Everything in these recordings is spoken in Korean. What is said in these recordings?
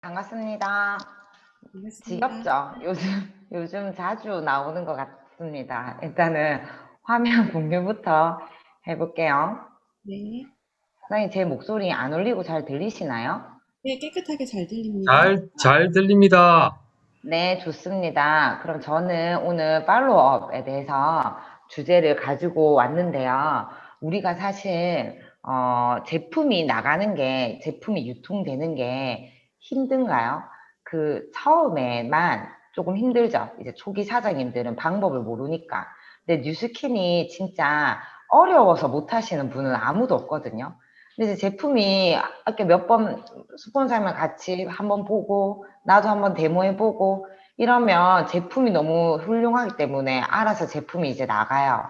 반갑습니다. 반갑습니다. 지겹죠? 요즘 자주 나오는 것 같습니다. 일단은 화면 공유부터 해볼게요. 네. 사장님, 제 목소리 안 울리고 잘 들리시나요? 네, 깨끗하게 잘 들립니다. 잘 들립니다. 네, 좋습니다. 그럼 저는 오늘 팔로우업에 대해서 주제를 가지고 왔는데요. 우리가 사실 제품이 나가는 게, 제품이 유통되는 게 힘든가요? 처음에만 조금 힘들죠. 이제 초기 사장님들은 방법을 모르니까. 근데 뉴스킨이 진짜 어려워서 못 하시는 분은 아무도 없거든요. 근데 이제 제품이 이렇게 몇 번 스폰서랑 같이 한번 보고 나도 한번 데모해보고 이러면 제품이 너무 훌륭하기 때문에 알아서 제품이 이제 나가요.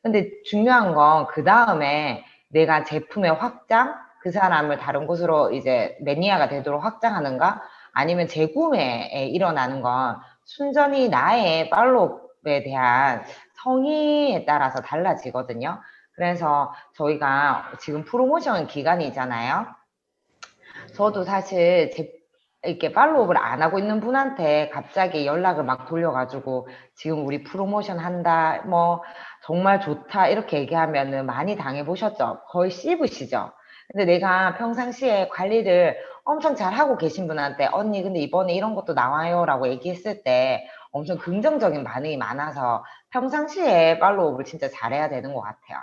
근데 중요한 건 그 다음에 내가 제품의 확장, 그 사람을 다른 곳으로 이제 매니아가 되도록 확장하는가, 아니면 재구매에 일어나는 건 순전히 나의 팔로업에 대한 성의에 따라서 달라지거든요. 그래서 저희가 지금 프로모션 기간이잖아요. 저도 사실 이렇게 팔로우업을 안 하고 있는 분한테 갑자기 연락을 막 돌려가지고 지금 우리 프로모션 한다, 뭐 정말 좋다 이렇게 얘기하면은 많이 당해보셨죠? 거의 씹으시죠? 근데 내가 평상시에 관리를 엄청 잘 하고 계신 분한테 언니 근데 이번에 이런 것도 나와요 라고 얘기했을 때 엄청 긍정적인 반응이 많아서 평상시에 팔로우업을 진짜 잘해야 되는 것 같아요.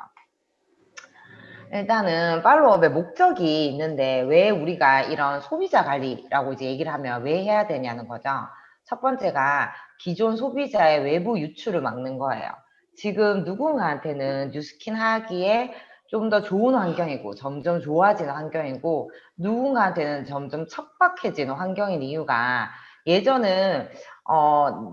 일단은 팔로업의 목적이 있는데 왜 우리가 이런 소비자 관리라고 이제 얘기를 하면 왜 해야 되냐는 거죠. 첫 번째가 기존 소비자의 외부 유출을 막는 거예요. 지금 누군가한테는 뉴스킨 하기에 좀 더 좋은 환경이고 점점 좋아지는 환경이고 누군가한테는 점점 척박해지는 환경인 이유가 예전은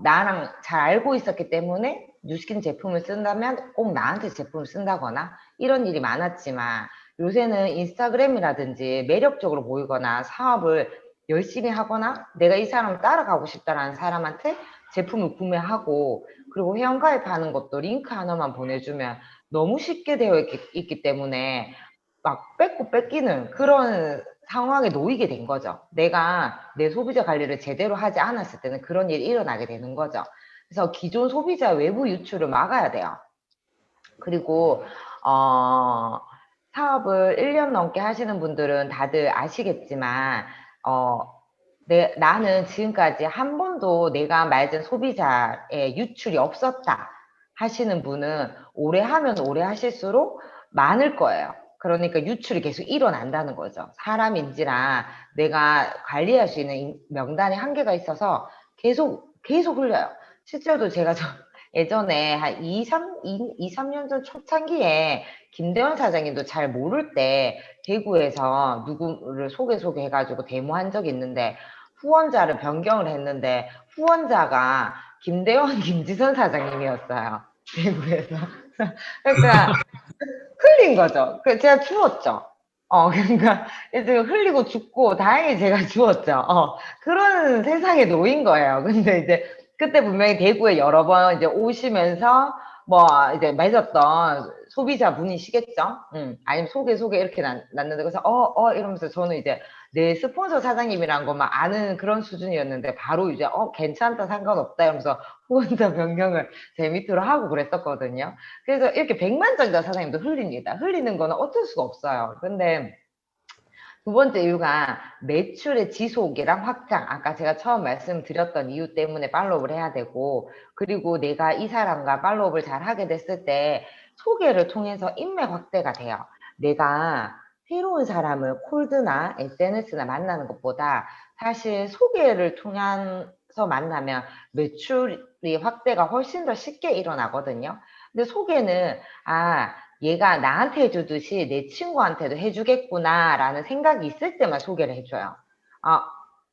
나랑 잘 알고 있었기 때문에 뉴스킨 제품을 쓴다면 꼭 나한테 제품을 쓴다거나 이런 일이 많았지만 요새는 인스타그램이라든지 매력적으로 보이거나 사업을 열심히 하거나 내가 이 사람을 따라가고 싶다라는 사람한테 제품을 구매하고 그리고 회원가입하는 것도 링크 하나만 보내주면 너무 쉽게 되어 있기 때문에 막 뺏고 뺏기는 그런 상황에 놓이게 된 거죠. 내가 내 소비자 관리를 제대로 하지 않았을 때는 그런 일이 일어나게 되는 거죠. 그래서 기존 소비자 외부 유출을 막아야 돼요. 그리고 사업을 1년 넘게 하시는 분들은 다들 아시겠지만 나는 지금까지 한 번도 내가 맺은 소비자의 유출이 없었다 하시는 분은 오래 하면 오래 하실수록 많을 거예요. 그러니까 유출이 계속 일어난다는 거죠. 사람인지라 내가 관리할 수 있는 명단에 한계가 있어서 계속 흘려요. 실제로도 제가 예전에 한 3년 전 초창기에 김대원 사장님도 잘 모를 때 대구에서 누구를 소개해가지고 데모한 적이 있는데 후원자를 변경을 했는데 후원자가 김대원 김지선 사장님이었어요. 대구에서. 그러니까 흘린 거죠. 제가 주웠죠. 그러니까 이제 흘리고 죽고 다행히 제가 주웠죠. 그런 세상에 놓인 거예요. 근데 이제 그때 분명히 대구에 여러 번 이제 오시면서 뭐 이제 맺었던 소비자 분이시겠죠. 아니면 소개 이렇게 났는데 그래서 이러면서 저는 이제 내 스폰서 사장님이란 것만 아는 그런 수준이었는데 바로 이제 괜찮다 상관없다 이러면서 후원자 변경을 제 밑으로 하고 그랬었거든요. 그래서 이렇게 백만장자 사장님도 흘립니다. 흘리는 거는 어쩔 수가 없어요. 근데 두 번째 이유가 매출의 지속이랑 확장. 아까 제가 처음 말씀드렸던 이유 때문에 팔로우업을 해야 되고, 그리고 내가 이 사람과 팔로우업을 잘 하게 됐을 때 소개를 통해서 인맥 확대가 돼요. 내가 새로운 사람을 콜드나 SNS나 만나는 것보다 사실 소개를 통해서 만나면 매출이 확대가 훨씬 더 쉽게 일어나거든요. 근데 소개는 얘가 나한테 해주듯이 내 친구한테도 해주겠구나라는 생각이 있을 때만 소개를 해줘요.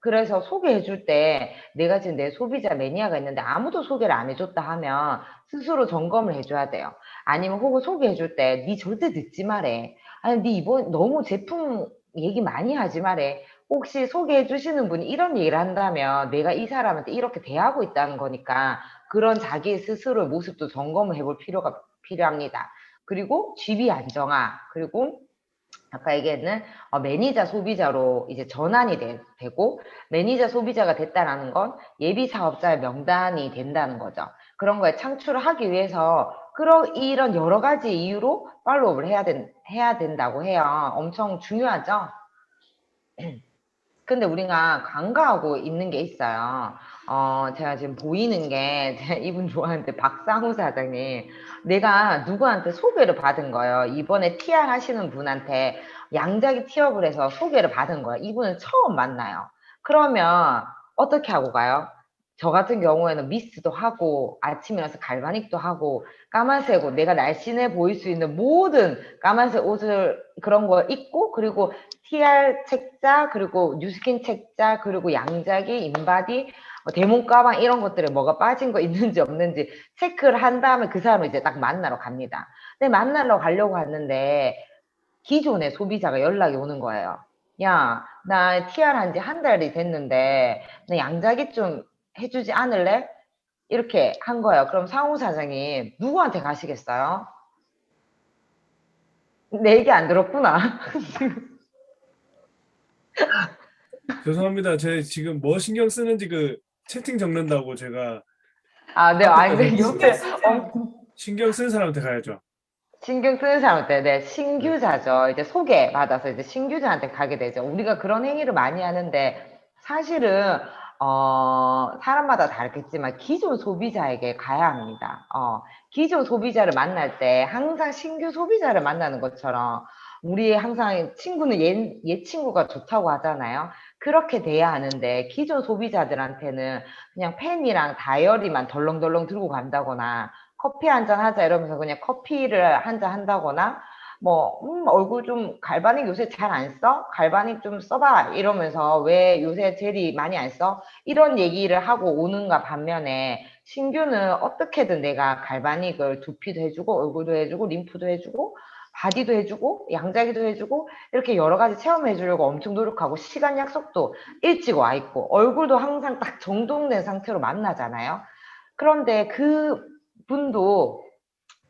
그래서 소개해줄 때 내가 지금 내 소비자 매니아가 있는데 아무도 소개를 안 해줬다 하면 스스로 점검을 해줘야 돼요. 아니면 혹은 소개해줄 때 니 절대 듣지 말해. 아니 니 이번 너무 제품 얘기 많이 하지 말해. 혹시 소개해주시는 분이 이런 얘기를 한다면 내가 이 사람한테 이렇게 대하고 있다는 거니까 그런 자기 스스로의 모습도 점검을 해볼 필요가 필요합니다. 그리고 GB 안정화, 그리고 아까 얘기했는 매니저 소비자로 이제 전환이 되고 매니저 소비자가 됐다라는 건 예비 사업자의 명단이 된다는 거죠. 그런 거에 창출을 하기 위해서 이런 여러 가지 이유로 팔로우를 해야 된다고 해요. 엄청 중요하죠. 근데 우리가 간과하고 있는 게 있어요. 제가 지금 보이는 게, 제가 이분 좋아하는데, 박상우 사장님. 내가 누구한테 소개를 받은 거예요. 이번에 TR 하시는 분한테 양자기 티업을 해서 소개를 받은 거예요. 이분은 처음 만나요. 그러면 어떻게 하고 가요? 저 같은 경우에는 미스도 하고, 아침이라서 갈바닉도 하고, 까만색으로 내가 날씬해 보일 수 있는 모든 까만색 옷을 그런 걸 입고, 그리고 TR 책자, 그리고 뉴스킨 책자, 그리고 양자기, 인바디, 데몬 가방 이런 것들에 뭐가 빠진 거 있는지 없는지 체크를 한 다음에 그 사람을 이제 딱 만나러 갑니다. 근데 만나러 가려고 하는데 기존의 소비자가 연락이 오는 거예요. 야, 나 TR 한 지 한 달이 됐는데 나 양자기 좀 해주지 않을래? 이렇게 한 거예요. 그럼 상호 사장님 누구한테 가시겠어요? 내 얘기 안 들었구나. 죄송합니다. 제 지금 뭐 신경 쓰는지 그 채팅 적는다고 제가 아, 네, 아니, 근데 옆에 신경 쓰는 사람한테 가야죠. 신경 쓰는 사람한테, 네, 신규자죠. 이제 소개받아서 이제 신규자한테 가게 되죠. 우리가 그런 행위를 많이 하는데, 사실은, 사람마다 다르겠지만, 기존 소비자에게 가야 합니다. 기존 소비자를 만날 때, 항상 신규 소비자를 만나는 것처럼, 우리 항상 친구는 옛 친구가 좋다고 하잖아요. 그렇게 돼야 하는데, 기존 소비자들한테는 그냥 펜이랑 다이어리만 덜렁덜렁 들고 간다거나, 커피 한잔 하자 이러면서 그냥 커피를 한잔 한다거나 뭐 얼굴 좀 갈바닉 요새 잘 안 써? 갈바닉 좀 써봐 이러면서 왜 요새 젤이 많이 안 써? 이런 얘기를 하고 오는가 반면에 신규는 어떻게든 내가 갈바닉을 두피도 해주고 얼굴도 해주고 림프도 해주고 바디도 해주고 양자기도 해주고 이렇게 여러 가지 체험해 주려고 엄청 노력하고 시간 약속도 일찍 와 있고 얼굴도 항상 딱 정돈된 상태로 만나잖아요. 그런데 그 분도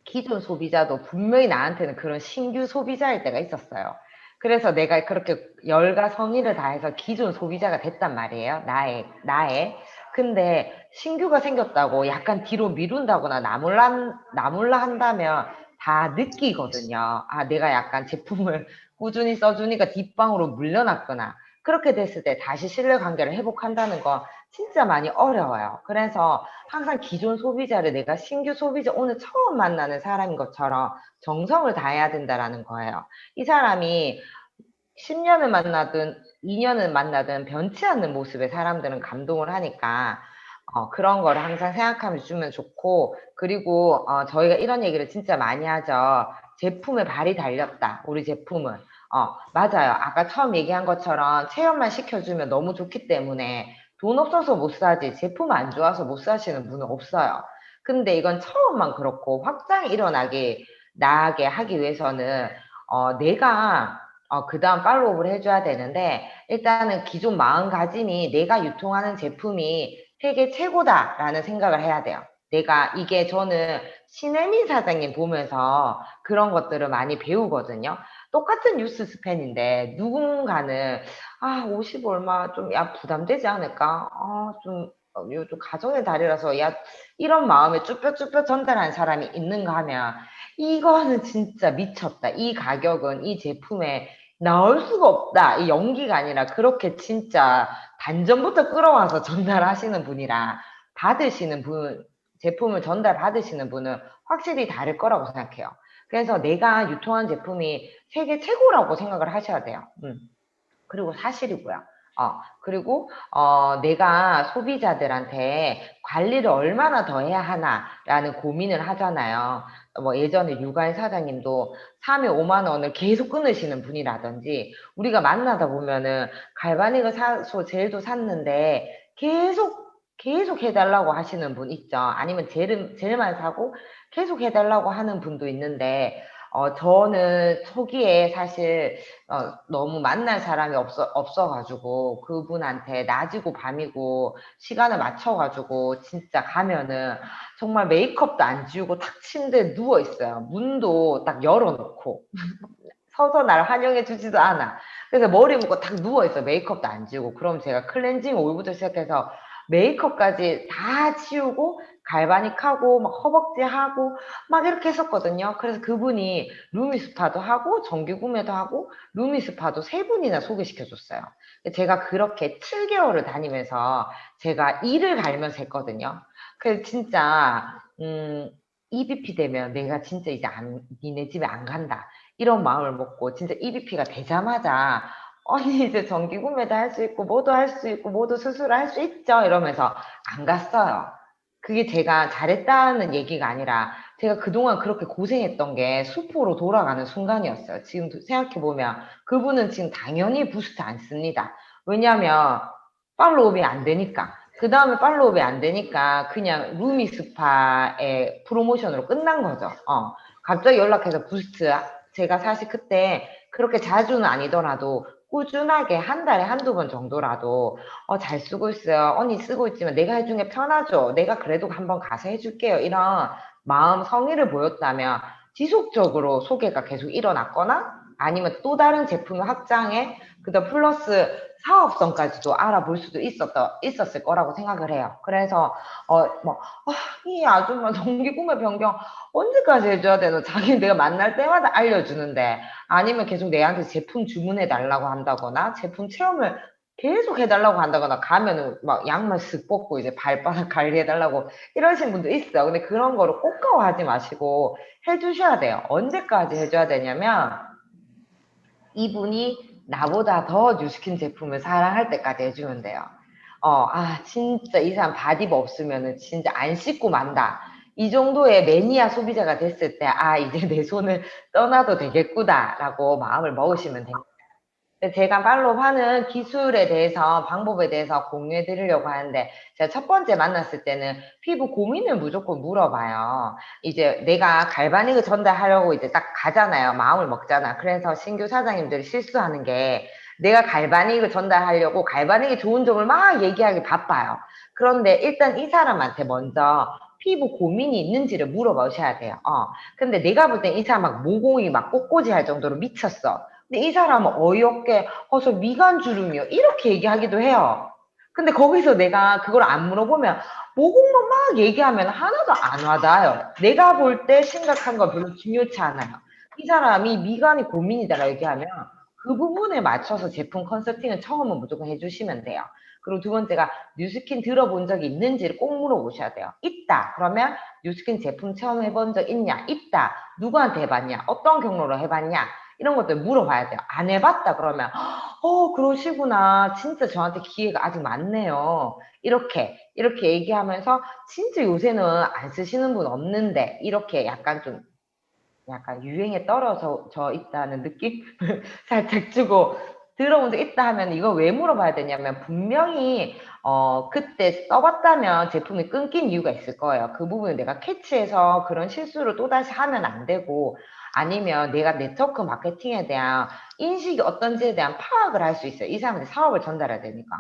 기존 소비자도 분명히 나한테는 그런 신규 소비자일 때가 있었어요. 그래서 내가 그렇게 열과 성의를 다해서 기존 소비자가 됐단 말이에요. 나의. 근데 신규가 생겼다고 약간 뒤로 미룬다거나 나몰라 한다면 다 느끼거든요. 아, 내가 약간 제품을 꾸준히 써주니까 뒷방으로 물려놨구나. 그렇게 됐을 때 다시 신뢰 관계를 회복한다는 건 진짜 많이 어려워요. 그래서 항상 기존 소비자를 내가 신규 소비자 오늘 처음 만나는 사람인 것처럼 정성을 다해야 된다라는 거예요. 이 사람이 10년을 만나든 2년을 만나든 변치 않는 모습에 사람들은 감동을 하니까 그런 거를 항상 생각하면 주면 좋고 그리고 저희가 이런 얘기를 진짜 많이 하죠. 제품에 발이 달렸다. 우리 제품은. 맞아요. 아까 처음 얘기한 것처럼 체험만 시켜주면 너무 좋기 때문에 돈 없어서 못 사지 제품 안 좋아서 못 사시는 분은 없어요. 근데 이건 처음만 그렇고 확장이 나게 하기 위해서는 내가 그 다음 팔로우를 해줘야 되는데 일단은 기존 마음가짐이 내가 유통하는 제품이 세계 최고다라는 생각을 해야 돼요. 저는 신혜민 사장님 보면서 그런 것들을 많이 배우거든요. 똑같은 뉴스 스팬인데 누군가는 50 얼마 좀 부담되지 않을까? 요즘 가정의 달이라서 이런 마음에 쭈뼛쭈뼛 전달하는 사람이 있는가 하면 이거는 진짜 미쳤다. 이 가격은 이 제품에 나올 수가 없다. 이 연기가 아니라 그렇게 진짜 단전부터 끌어와서 전달하시는 분이라 제품을 전달받으시는 분은 확실히 다를 거라고 생각해요. 그래서 내가 유통한 제품이 세계 최고라고 생각을 하셔야 돼요. 그리고 사실이고요. 그리고 내가 소비자들한테 관리를 얼마나 더 해야 하나라는 고민을 하잖아요. 뭐 예전에 육아인 사장님도 3회 5만 원을 계속 끊으시는 분이라든지 우리가 만나다 보면은 갈바닉을 사서 젤도 샀는데 계속 해달라고 하시는 분 있죠. 아니면 젤만 사고 계속 해달라고 하는 분도 있는데 저는 초기에 사실 너무 만날 사람이 없어가지고 그분한테 낮이고 밤이고 시간을 맞춰가지고 진짜 가면은 정말 메이크업도 안 지우고 탁 침대에 누워 있어요. 문도 딱 열어놓고 서서 날 환영해 주지도 않아. 그래서 머리 묶고 딱 누워있어. 메이크업도 안 지우고. 그럼 제가 클렌징 오일부터 시작해서 메이크업까지 다 지우고 갈바닉하고 막 허벅지 하고 막 이렇게 했었거든요. 그래서 그분이 루미스파도 하고 정기 구매도 하고 루미스파도 3분이나 소개시켜줬어요. 제가 그렇게 7개월을 다니면서 제가 이를 갈면서 했거든요. 그래서 진짜 EBP 되면 내가 진짜 이제 니네 집에 안 간다 이런 마음을 먹고 진짜 EBP가 되자마자 언니 이제 정기 구매도 할 수 있고 뭐도 할 수 있고 뭐도 수술을 할 수 있죠 이러면서 안 갔어요. 그게 제가 잘했다는 얘기가 아니라 제가 그동안 그렇게 고생했던 게 수포로 돌아가는 순간이었어요. 지금 생각해보면 그분은 지금 당연히 부스트 안 씁니다. 왜냐하면 팔로우업이 안 되니까. 그 다음에 팔로우업이 안 되니까 그냥 루미스파의 프로모션으로 끝난 거죠. 갑자기 연락해서 부스트 제가 사실 그때 그렇게 자주는 아니더라도 꾸준하게 한 달에 한두 번 정도라도 잘 쓰고 있어요. 언니 쓰고 있지만 내가 해준 게 편하죠. 내가 그래도 한번 가서 해줄게요. 이런 마음 성의를 보였다면 지속적으로 소개가 계속 일어났거나 아니면 또 다른 제품을 확장해 그다음 플러스 사업성까지도 알아볼 수도 있었을 거라고 생각을 해요. 그래서 이 아줌마 정기 구매 변경 언제까지 해줘야 되노? 자기는 내가 만날 때마다 알려주는데 아니면 계속 내한테 제품 주문해 달라고 한다거나 제품 체험을 계속 해달라고 한다거나 가면은 막 양말 쓱 벗고 이제 발바닥 관리해 달라고 이러신 분도 있어요. 근데 그런 거를 꼭 하지 마시고 해주셔야 돼요. 언제까지 해줘야 되냐면 이분이 나보다 더 뉴스킨 제품을 사랑할 때까지 해주면 돼요. 진짜 이 사람 바디버 없으면은 진짜 안 씻고 만다. 이 정도의 매니아 소비자가 됐을 때, 이제 내 손을 떠나도 되겠구나, 라고 마음을 먹으시면 됩니다. 제가 팔로우 하는 기술에 대해서, 방법에 대해서 공유해 드리려고 하는데, 제가 첫 번째 만났을 때는 피부 고민을 무조건 물어봐요. 이제 내가 갈바닉을 전달하려고 이제 딱 가잖아요. 마음을 먹잖아. 그래서 신규 사장님들이 실수하는 게, 내가 갈바닉을 전달하려고 갈바닉이 좋은 점을 막 얘기하기 바빠요. 그런데 일단 이 사람한테 먼저 피부 고민이 있는지를 물어보셔야 돼요. 근데 내가 볼 땐 이 사람 막 모공이 막 꼬꼬지 할 정도로 미쳤어. 근데 이 사람은 어이없게 저 미간 주름이요 이렇게 얘기하기도 해요. 근데 거기서 내가 그걸 안 물어보면 모공만 막 얘기하면 하나도 안 와닿아요. 내가 볼 때 심각한 건 별로 중요치 않아요. 이 사람이 미간이 고민이다라고 얘기하면 그 부분에 맞춰서 제품 컨설팅은 처음은 무조건 해주시면 돼요. 그리고 두 번째가 뉴스킨 들어본 적이 있는지를 꼭 물어보셔야 돼요. 있다. 그러면 뉴스킨 제품 처음 해본 적 있냐? 있다. 누구한테 해봤냐? 어떤 경로로 해봤냐? 이런 것들 물어봐야 돼요. 안 해봤다 그러면 그러시구나. 진짜 저한테 기회가 아직 많네요. 이렇게 얘기하면서 진짜 요새는 안 쓰시는 분 없는데 이렇게 약간 유행에 떨어져 있다는 느낌 살짝 주고 들어본 적 있다 하면 이거 왜 물어봐야 되냐면 분명히 그때 써봤다면 제품이 끊긴 이유가 있을 거예요. 그 부분을 내가 캐치해서 그런 실수를 또다시 하면 안 되고 아니면 내가 네트워크 마케팅에 대한 인식이 어떤지에 대한 파악을 할 수 있어요. 이 사람한테 사업을 전달해야 되니까.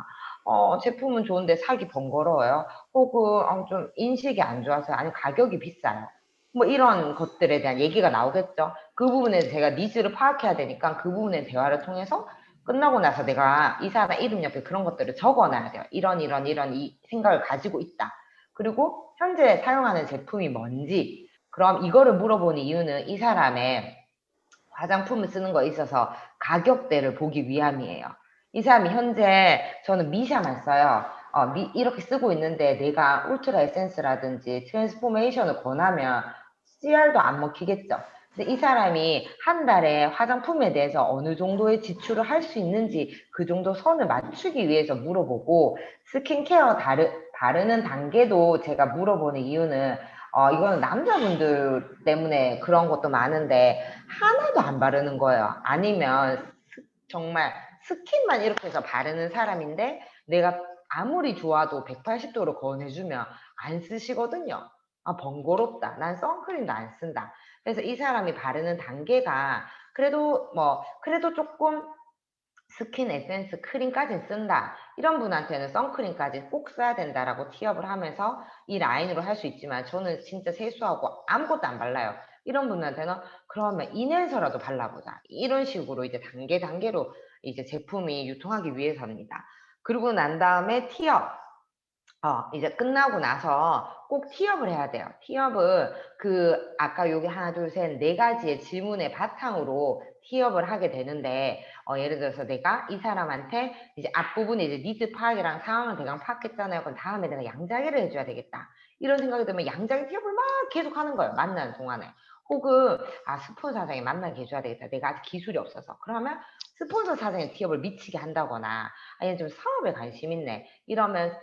제품은 좋은데 사기 번거로워요. 혹은 좀 인식이 안 좋아서 아니면 가격이 비싸요. 뭐 이런 것들에 대한 얘기가 나오겠죠. 그 부분에 제가 니즈를 파악해야 되니까 그 부분의 대화를 통해서 끝나고 나서 내가 이 사람 이름 옆에 그런 것들을 적어놔야 돼요. 이런 이 생각을 가지고 있다. 그리고 현재 사용하는 제품이 뭔지 그럼 이거를 물어보는 이유는 이 사람의 화장품을 쓰는 거에 있어서 가격대를 보기 위함이에요. 이 사람이 현재 저는 미샤만 써요. 이렇게 쓰고 있는데 내가 울트라 에센스라든지 트랜스포메이션을 권하면 CR도 안 먹히겠죠. 근데 이 사람이 한 달에 화장품에 대해서 어느 정도의 지출을 할 수 있는지 그 정도 선을 맞추기 위해서 물어보고 스킨케어 바르는 단계도 제가 물어보는 이유는 이거는 남자분들 때문에 그런 것도 많은데 하나도 안 바르는 거예요. 아니면 정말 스킨만 이렇게 해서 바르는 사람인데 내가 아무리 좋아도 180도로 권해주면 안 쓰시거든요. 번거롭다. 난 선크림도 안 쓴다. 그래서 이 사람이 바르는 단계가 그래도 조금 스킨 에센스 크림까지 쓴다. 이런 분한테는 선크림까지 꼭 써야 된다라고 티업을 하면서 이 라인으로 할 수 있지만 저는 진짜 세수하고 아무것도 안 발라요. 이런 분들한테는 그러면 인앤서라도 발라보자. 이런 식으로 이제 단계로 이제 제품이 유통하기 위해서입니다. 그리고 난 다음에 티업. 이제 끝나고 나서 꼭 티업을 해야 돼요. 티업을 아까 여기 하나, 둘, 셋, 네 가지의 질문의 바탕으로 티업을 하게 되는데, 예를 들어서 내가 이 사람한테 이제 앞부분에 이제 니즈 파악이랑 상황을 대강 파악했잖아요. 그럼 다음에 내가 양자기를 해줘야 되겠다. 이런 생각이 들면 양자기 티업을 막 계속 하는 거예요. 만나는 동안에. 혹은, 스폰서 사장이 만나게 해줘야 되겠다. 내가 아직 기술이 없어서. 그러면 스폰서 사장의 티업을 미치게 한다거나, 아니면 좀 사업에 관심 있네. 이러면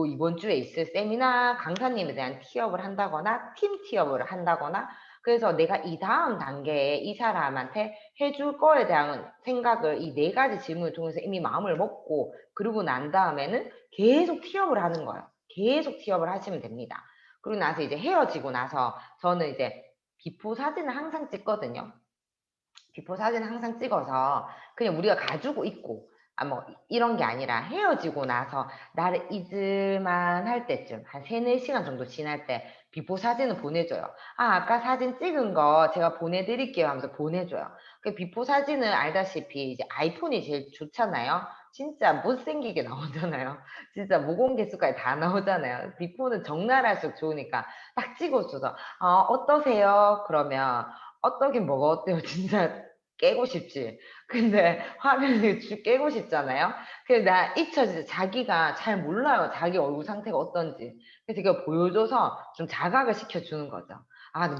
이번 주에 있을 세미나 강사님에 대한 티업을 한다거나, 팀 티업을 한다거나, 그래서 내가 이 다음 단계에 이 사람한테 해줄 거에 대한 생각을 이 네 가지 질문을 통해서 이미 마음을 먹고, 그러고 난 다음에는 계속 티업을 하는 거예요. 계속 티업을 하시면 됩니다. 그리고 나서 이제 헤어지고 나서 저는 이제 비포 사진을 항상 찍거든요. 비포 사진을 항상 찍어서 그냥 우리가 가지고 있고, 뭐 이런 게 아니라 헤어지고 나서 나를 잊을만 할 때쯤 한 3-4시간 정도 지날 때 비포 사진을 보내줘요. 아까 사진 찍은 거 제가 보내드릴게요 하면서 보내줘요. 그 비포 사진을 알다시피 이제 아이폰이 제일 좋잖아요. 진짜 못생기게 나오잖아요. 진짜 모공 개수까지 다 나오잖아요. 비포는 적나라할수록 좋으니까 딱 찍어줘서 어떠세요? 그러면 어떠긴 뭐가 어때요? 진짜 깨고 싶지. 근데 화면을 깨고 싶잖아요. 그래서 나 잊혀지지. 자기가 잘 몰라요. 자기 얼굴 상태가 어떤지. 그래서 이거 보여줘서 좀 자각을 시켜주는 거죠.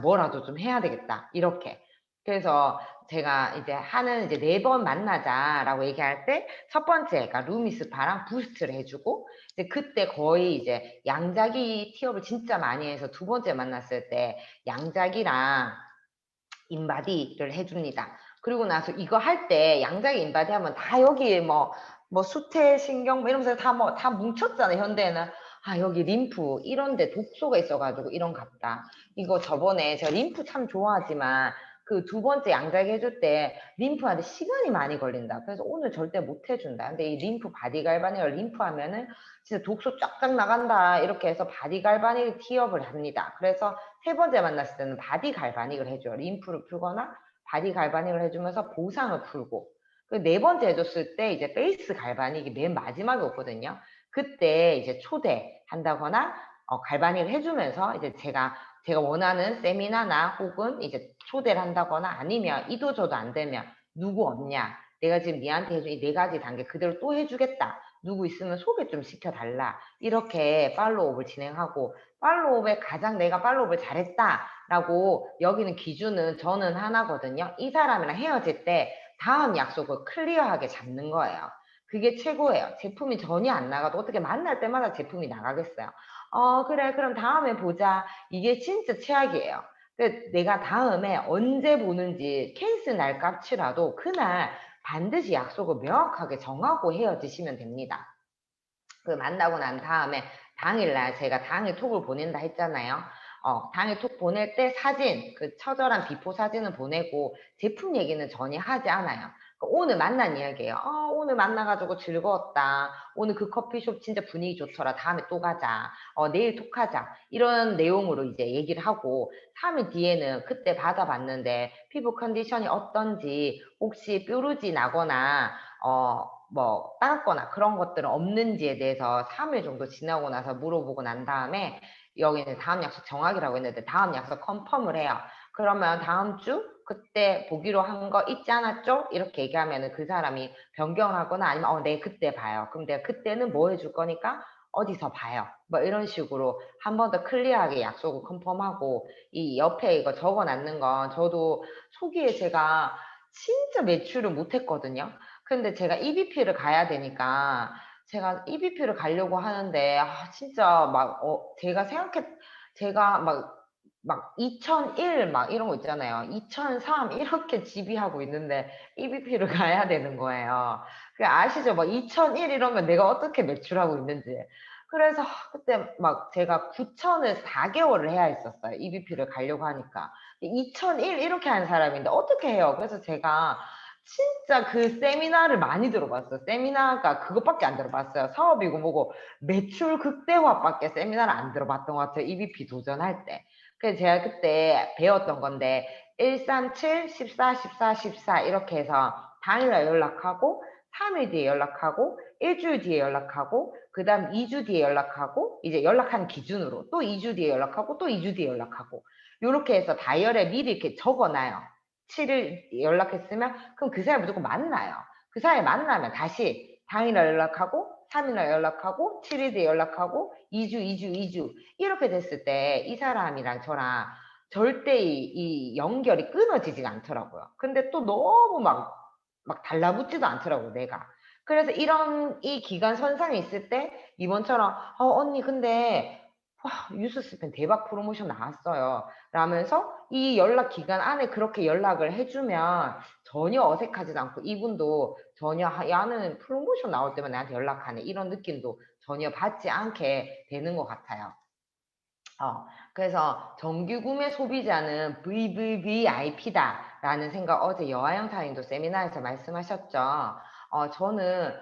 뭐라도 좀 해야 되겠다. 이렇게. 그래서 제가 이제 하는 이제 4번 만나자라고 얘기할 때 첫 번째가 루미스파랑 부스트를 해주고, 이제 그때 거의 이제 양자기 티업을 진짜 많이 해서 두 번째 만났을 때 양자기랑 인바디를 해줍니다. 그리고 나서 이거 할 때 양자기 인바디 하면 다 여기 뭐 수태, 신경 뭐 이러면서 다 뭉쳤잖아요. 현대에는. 여기 림프 이런데 독소가 있어가지고 이런 같다. 이거 저번에 제가 림프 참 좋아하지만 그 두 번째 양자기 해줄 때 림프한테 시간이 많이 걸린다. 그래서 오늘 절대 못 해준다. 근데 이 림프 바디 갈바닉을 림프 하면은 진짜 독소 쫙쫙 나간다. 이렇게 해서 바디 갈바닉 티업을 합니다. 그래서 세 번째 만났을 때는 바디 갈바닉을 해줘요. 림프를 풀거나 바디 갈바닉을 해주면서 보상을 풀고. 네 번째 해줬을 때 이제 페이스 갈바닉이 맨 마지막에 오거든요. 그때 이제 초대한다거나 갈바닉을 해주면서 이제 제가 원하는 세미나나 혹은 이제 초대를 한다거나 아니면 이도저도 안 되면 누구 없냐? 내가 지금 니한테 해준 이 4가지 단계 그대로 또 해주겠다. 누구 있으면 소개 좀 시켜달라. 이렇게 팔로우업을 진행하고, 팔로우업에 가장 내가 팔로우업을 잘했다라고 여기는 기준은 저는 하나거든요. 이 사람이랑 헤어질 때 다음 약속을 클리어하게 잡는 거예요. 그게 최고예요. 제품이 전혀 안 나가도 어떻게 만날 때마다 제품이 나가겠어요. 그래, 그럼 다음에 보자. 이게 진짜 최악이에요. 내가 다음에 언제 보는지 케이스 날값치라도 그날 반드시 약속을 명확하게 정하고 헤어지시면 됩니다. 만나고 난 다음에 당일날 제가 당일 톡을 보낸다 했잖아요. 당일 톡 보낼 때 사진, 처절한 비포 사진을 보내고 제품 얘기는 전혀 하지 않아요. 오늘 만난 이야기예요. 오늘 만나가지고 즐거웠다. 오늘 그 커피숍 진짜 분위기 좋더라. 다음에 또 가자. 내일 톡하자. 이런 내용으로 이제 얘기를 하고 3일 뒤에는 그때 받아봤는데 피부 컨디션이 어떤지 혹시 뾰루지 나거나 뭐 따갑거나 그런 것들은 없는지에 대해서 3일 정도 지나고 나서 물어보고 난 다음에 여기는 다음 약속 정하기라고 했는데 다음 약속 컨펌을 해요. 그러면 다음 주 그때 보기로 한 거 있지 않았죠? 이렇게 얘기하면은 그 사람이 변경을 하거나 아니면 네 그때 봐요. 그럼 내가 그때는 뭐 해줄 거니까 어디서 봐요. 뭐 이런 식으로 한 번 더 클리어하게 약속을 컨펌하고 이 옆에 이거 적어놨는 건 저도 초기에 제가 진짜 매출을 못했거든요. 근데 제가 EBP를 가야 되니까 제가 EBP를 가려고 하는데 진짜 제가 막 2001 막 이런 거 있잖아요. 2003 이렇게 지비하고 있는데 EBP를 가야 되는 거예요. 아시죠? 막 2001 이러면 내가 어떻게 매출하고 있는지. 그래서 그때 막 제가 9천을 4개월을 해야 했었어요. EBP를 가려고 하니까. 2001 이렇게 하는 사람인데 어떻게 해요? 그래서 제가 진짜 그 세미나를 많이 들어봤어요. 세미나가 그것밖에 안 들어봤어요. 사업이고 뭐고 매출 극대화밖에 세미나를 안 들어봤던 것 같아요. EBP 도전할 때. 그래서 제가 그때 배웠던 건데 137, 14, 14, 14 이렇게 해서 당일날 연락하고 3일 뒤에 연락하고 일주일 뒤에 연락하고 그 다음 2주 뒤에 연락하고 이제 연락하는 기준으로 또 2주 뒤에 연락하고 또 2주 뒤에 연락하고 요렇게 해서 다이어리에 미리 이렇게 적어놔요. 7일 연락했으면 그럼 그 사람이 무조건 만나요. 그 사람이 만나면 다시 당일날 연락하고 3일날 연락하고 7일 뒤에 연락하고 2주 이렇게 됐을 때 이 사람이랑 저랑 절대 이 연결이 끊어지지가 않더라고요. 근데 또 너무 막 달라붙지도 않더라고요, 내가. 그래서 이 기간 선상에 있을 때 이번처럼 언니 근데 와, 뉴스스팬 대박 프로모션 나왔어요. 라면서 이 연락 기간 안에 그렇게 연락을 해주면 전혀 어색하지도 않고 이분도 전혀 야는 프로모션 나올 때만 나한테 연락하네 이런 느낌도 전혀 받지 않게 되는 것 같아요. 그래서 정규 구매 소비자는 VVVIP다 라는 생각 어제 여하영 사님도 세미나에서 말씀하셨죠. 저는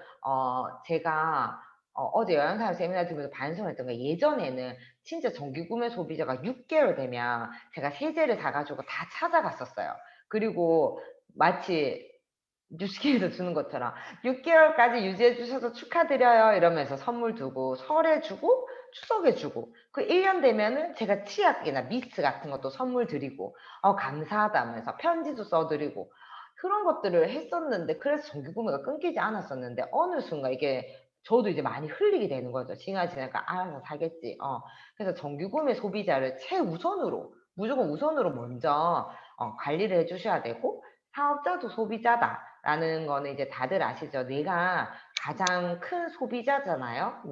제가 어제 여하영 사님 세미나 들으면서 반성했던 게 예전에는 진짜 정규 구매 소비자가 6개월 되면 제가 세제를 사가지고 다 찾아갔었어요. 그리고 마치 뉴스키에서 주는 것처럼 6개월까지 유지해 주셔서 축하드려요 이러면서 선물 두고 설에 주고 추석에 주고 그 1년 되면은 제가 치약이나 미스 같은 것도 선물 드리고 감사하다면서 편지도 써드리고 그런 것들을 했었는데 그래서 정기 구매가 끊기지 않았었는데 어느 순간 이게 저도 이제 많이 흘리게 되는 거죠. 지나니까 알아서 사겠지. 그래서 정기 구매 소비자를 최우선으로 무조건 우선으로 먼저 관리를 해주셔야 되고 사업자도 소비자다라는 거는 이제 다들 아시죠? 내가 가장 큰 소비자잖아요.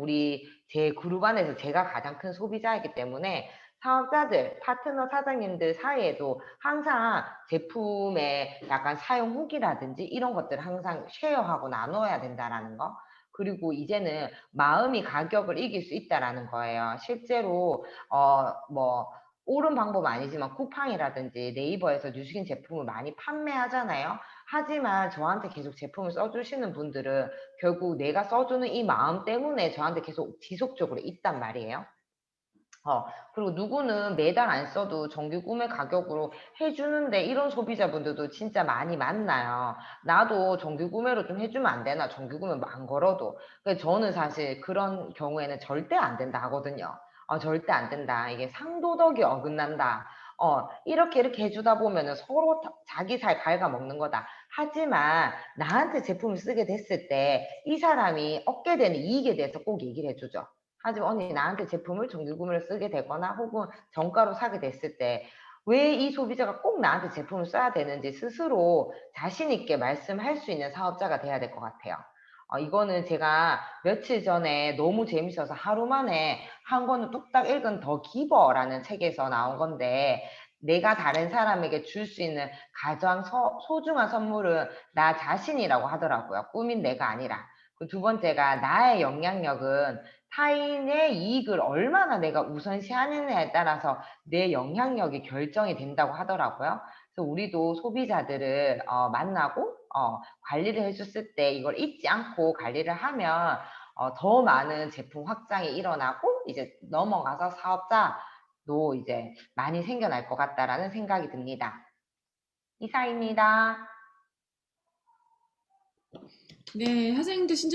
제 그룹 안에서 제가 가장 큰 소비자이기 때문에 사업자들, 파트너 사장님들 사이에도 항상 제품의 약간 사용 후기라든지 이런 것들을 항상 쉐어하고 나눠야 된다라는 거. 그리고 이제는 마음이 가격을 이길 수 있다라는 거예요. 실제로 옳은 방법은 아니지만 쿠팡이라든지 네이버에서 뉴스킨 제품을 많이 판매하잖아요. 하지만 저한테 계속 제품을 써주시는 분들은 결국 내가 써주는 이 마음 때문에 저한테 계속 지속적으로 있단 말이에요. 그리고 누구는 매달 안 써도 정기 구매 가격으로 해주는데 이런 소비자분들도 진짜 많이 만나요. 나도 정기 구매로 좀 해주면 안 되나? 정기 구매 안 걸어도. 그래서 저는 사실 그런 경우에는 절대 안 된다 하거든요. 절대 안 된다. 이게 상도덕이 어긋난다. 이렇게 해주다 보면은 서로 자기 살 갉아먹는 거다. 하지만 나한테 제품을 쓰게 됐을 때 이 사람이 얻게 되는 이익에 대해서 꼭 얘기를 해주죠. 하지만 언니 나한테 제품을 정기 구매로 쓰게 되거나 혹은 정가로 사게 됐을 때 왜 이 소비자가 꼭 나한테 제품을 써야 되는지 스스로 자신 있게 말씀할 수 있는 사업자가 돼야 될 것 같아요. 이거는 제가 며칠 전에 너무 재밌어서 하루 만에 한 권을 뚝딱 읽은 더 기버라는 책에서 나온 건데 내가 다른 사람에게 줄 수 있는 가장 소중한 선물은 나 자신이라고 하더라고요. 꿈인 내가 아니라. 그 두 번째가 나의 영향력은 타인의 이익을 얼마나 내가 우선시하느냐에 따라서 내 영향력이 결정이 된다고 하더라고요. 그래서 우리도 소비자들을 만나고 관리를 해줬을 때 이걸 잊지 않고 관리를 하면 더 많은 제품 확장이 일어나고 이제 넘어가서 사업자도 이제 많이 생겨날 것 같다라는 생각이 듭니다. 이상입니다. 네, 사장님도 신청